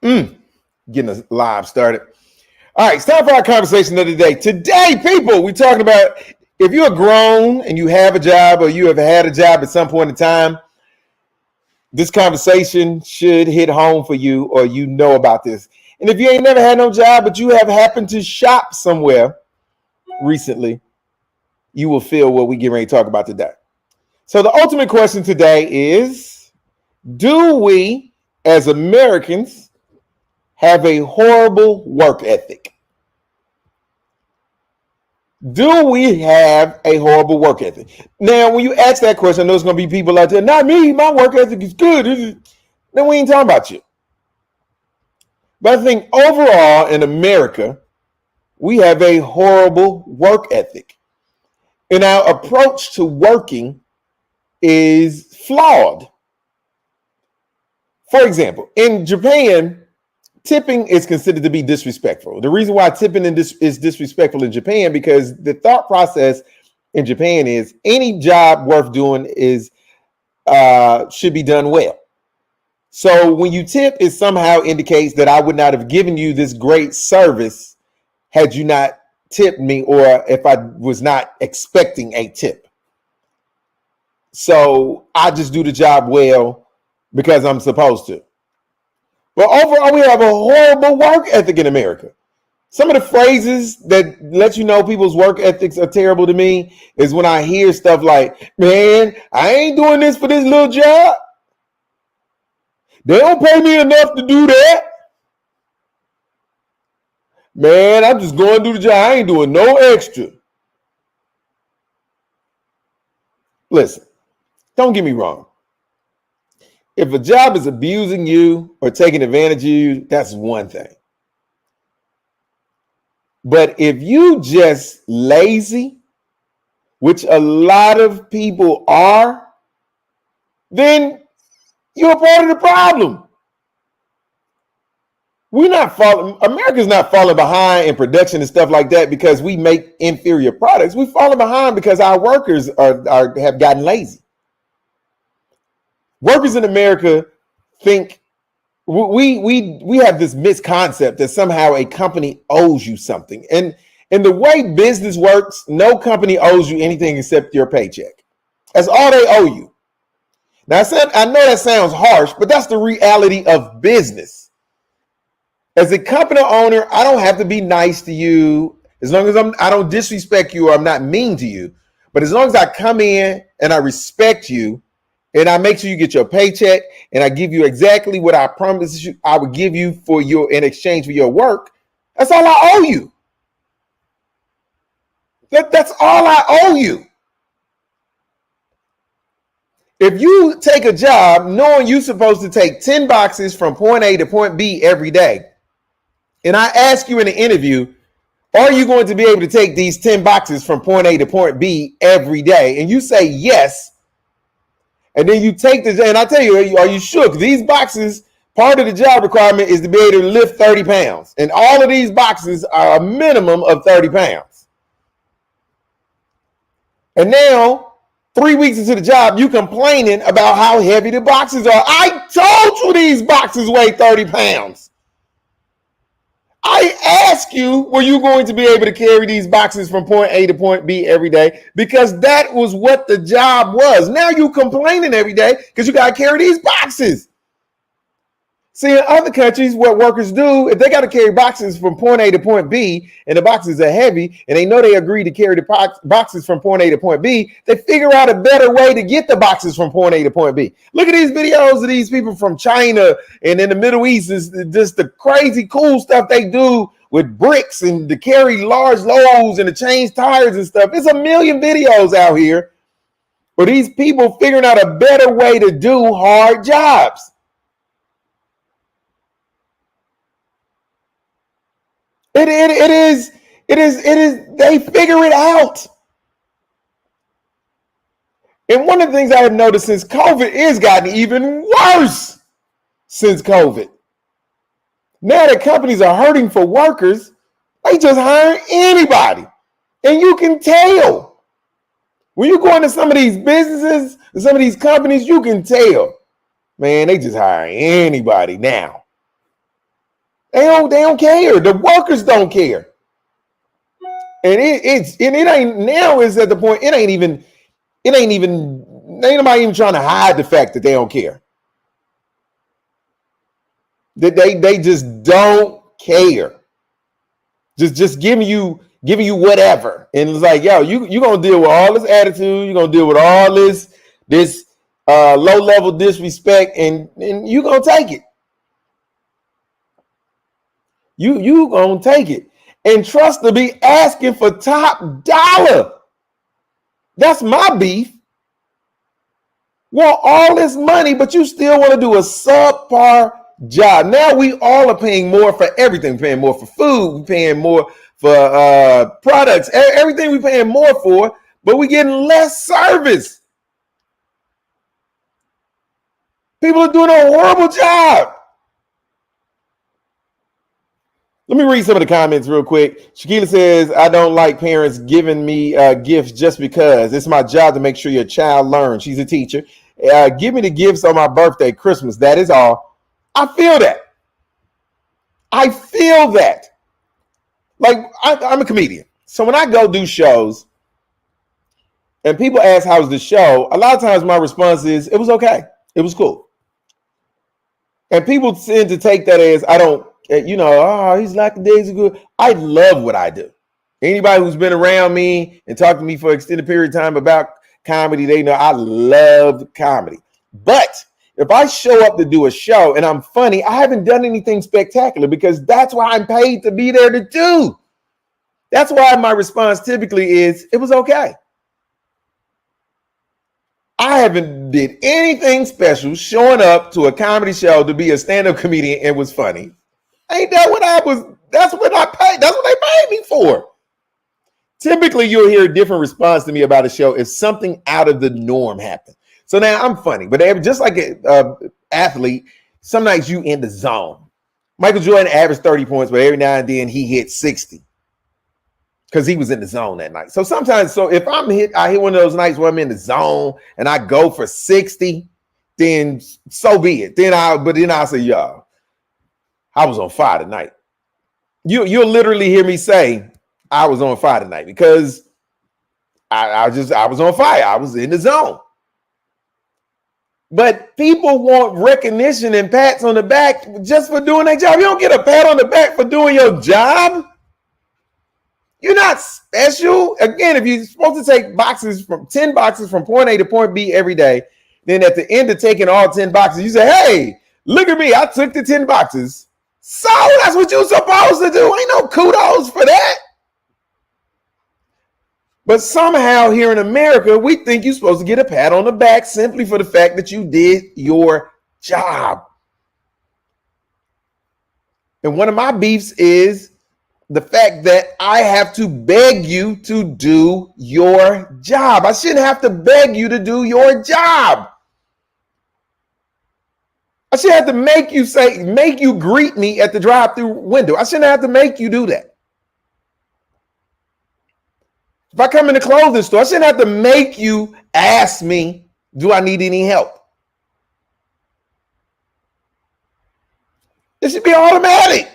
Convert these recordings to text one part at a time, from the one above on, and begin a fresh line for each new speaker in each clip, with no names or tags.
Getting us live started. All right, it's time for our conversation of the day. Today, people, we're talking about if you're grown and you have a job or you have had a job at some point in time, this conversation should hit home for you or you know about this. And if you ain't never had no job, but you have happened to shop somewhere recently, you will feel what we get ready to talk about today. So the ultimate question today is, do we as Americans have a horrible work ethic? Do we have a horrible work ethic? Now, when you ask that question, I know there's going to be people out there, not me, my work ethic is good. Then we ain't talking about you. But I think overall in America, we have a horrible work ethic. And our approach to working is flawed. For example, in Japan, tipping is considered to be disrespectful. The reason why tipping is disrespectful in Japan because the thought process in Japan is any job worth doing should be done well. So when you tip, it somehow indicates that I would not have given you this great service had you not tipped me or if I was not expecting a tip. So I just do the job well because I'm supposed to. But overall, we have a horrible work ethic in America. Some of the phrases that let you know people's work ethics are terrible to me is when I hear stuff like, man, I ain't doing this for this little job. They don't pay me enough to do that. Man, I'm just going to do the job. I ain't doing no extra. Listen, don't get me wrong. If a job is abusing you or taking advantage of you, that's one thing. But if you just lazy, which a lot of people are, then you're a part of the problem. America's not falling behind in production and stuff like that because we make inferior products. We're falling behind because our workers have gotten lazy. Workers in America think we have this misconcept that somehow a company owes you something. And the way business works, no company owes you anything except your paycheck. That's all they owe you. Now, I know that sounds harsh, but that's the reality of business. As a company owner, I don't have to be nice to you as long as I don't disrespect you or I'm not mean to you. But as long as I come in and I respect you, and I make sure you get your paycheck and I give you exactly what I promised you I would give you in exchange for your work. That's all I owe you. That's all I owe you. If you take a job knowing you're supposed to take 10 boxes from point A to point B every day, and I ask you in an interview, are you going to be able to take these 10 boxes from point A to point B every day? And you say yes. And then you take this, and I tell you, are you sure? These boxes, part of the job requirement is to be able to lift 30 pounds. And all of these boxes are a minimum of 30 pounds. And now, 3 weeks into the job, you complaining about how heavy the boxes are. I told you these boxes weigh 30 pounds. I ask you, were you going to be able to carry these boxes from point A to point B every day? Because that was what the job was. Now you complaining every day because you got to carry these boxes. See, in other countries, what workers do, if they got to carry boxes from point A to point B, and the boxes are heavy, and they know they agreed to carry the boxes from point A to point B, they figure out a better way to get the boxes from point A to point B. Look at these videos of these people from China and in the Middle East. Is just the crazy cool stuff they do with bricks and to carry large loads and to change tires and stuff. There's a million videos out here for these people figuring out a better way to do hard jobs. It is, they figure it out. And one of the things I have noticed since COVID is gotten even worse since COVID. Now that companies are hurting for workers, they just hire anybody. And you can tell. When you go into some of these businesses, some of these companies, you can tell. Man, they just hire anybody now. They don't care. The workers don't care. And it ain't now is at the point ain't nobody even trying to hide the fact that they don't care. That they just don't care. Just giving you whatever. And it's like, yo, you gonna deal with all this attitude, you're gonna deal with all this low level disrespect, and you gonna take it. You gonna take it. And trust to be asking for top dollar. That's my beef. Want all this money, but you still want to do a subpar job. Now we all are paying more for everything. We're paying more for food. We're paying more for products. Everything we're paying more for, but we're getting less service. People are doing a horrible job. Let me read some of the comments real quick. Shakila says, I don't like parents giving me gifts just because. It's my job to make sure your child learns. She's a teacher. Give me the gifts on my birthday, Christmas. That is all. I feel that. Like, I'm a comedian. So when I go do shows and people ask, how's the show? A lot of times my response is, it was okay. It was cool. And people tend to take that as, I don't, he's lackadaisical. I love what I do. Anybody who's been around me and talked to me for an extended period of time about comedy, they know I love comedy. But if I show up to do a show and I'm funny, I haven't done anything spectacular because that's why I'm paid to be there to do. That's why my response typically is, it was okay. I haven't did anything special showing up to a comedy show to be a stand-up comedian and was funny. Ain't that what that's what I paid. That's what they paid me for. Typically, you'll hear a different response to me about a show if something out of the norm happened. So now I'm funny, but just like an athlete, some nights you in the zone. Michael Jordan averaged 30 points, but every now and then he hit 60 because he was in the zone that night. So sometimes, if I hit one of those nights where I'm in the zone and I go for 60, then so be it. Then I'll say, y'all, I was on fire tonight. You'll literally hear me say I was on fire tonight because I was on fire. I was in the zone. But people want recognition and pats on the back just for doing their job. You don't get a pat on the back for doing your job. You're not special. Again, if you're supposed to take 10 boxes from point A to point B every day, then at the end of taking all 10 boxes, you say, hey, look at me. I took the 10 boxes. So that's what you're supposed to do. Ain't no kudos for that. But somehow here in America, we think you're supposed to get a pat on the back simply for the fact that you did your job. And one of my beefs is the fact that I have to beg you to do your job. I shouldn't have to beg you to do your job. I shouldn't have to make you greet me at the drive-through window. I shouldn't have to make you do that. If I come in the clothing store, I shouldn't have to make you ask me, do I need any help? It should be automatic.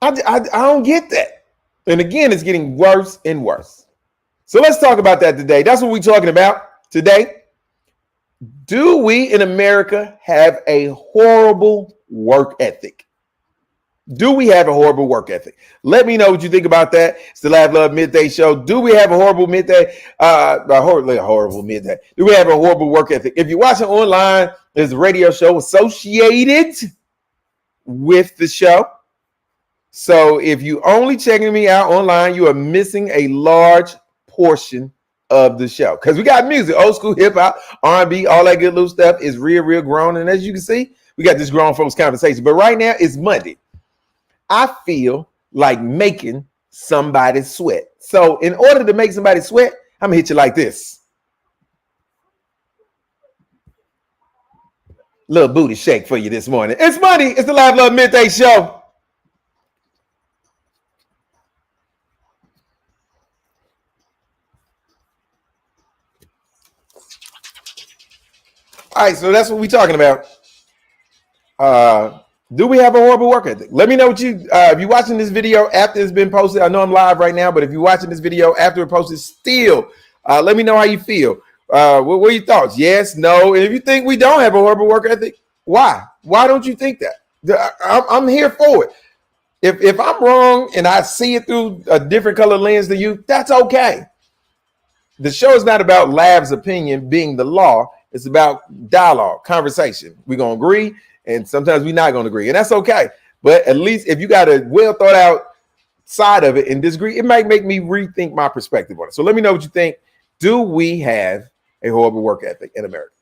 I don't get that. And again, it's getting worse and worse. So let's talk about that today. That's what we're talking about today. Do we in America have a horrible work ethic? Do we have a horrible work ethic? Let me know what you think about that. It's the Laugh Love Midday Show. Do we have a horrible midday? Horrible midday. Do we have a horrible work ethic? If you're watching online, there's a radio show associated with the show. So if you only checking me out online, you are missing a large portion of the show because we got music, old school hip hop, R&B, all that good little stuff is real grown. And as you can see, we got this grown folks conversation. But right now it's Monday. I feel like making somebody sweat. So in order to make somebody sweat, I'm gonna hit you like this. Little booty shake for you this morning. It's Monday. It's the Laugh Love Midday Show. All right, so that's what we're talking about. Do we have a horrible work ethic? Let me know what you, if you're watching this video after it's been posted. I know I'm live right now, but if you're watching this video after it posted still, let me know how you feel. What are your thoughts? Yes, no. And if you think we don't have a horrible work ethic, why? Why don't you think that? I'm here for it. If I'm wrong and I see it through a different color lens than you, that's okay. The show is not about Lab's opinion being the law. It's about dialogue, conversation. We're going to agree, and sometimes we're not going to agree, and that's okay. But at least if you got a well thought out side of it and disagree, it might make me rethink my perspective on it. So let me know what you think. Do we have a horrible work ethic in America?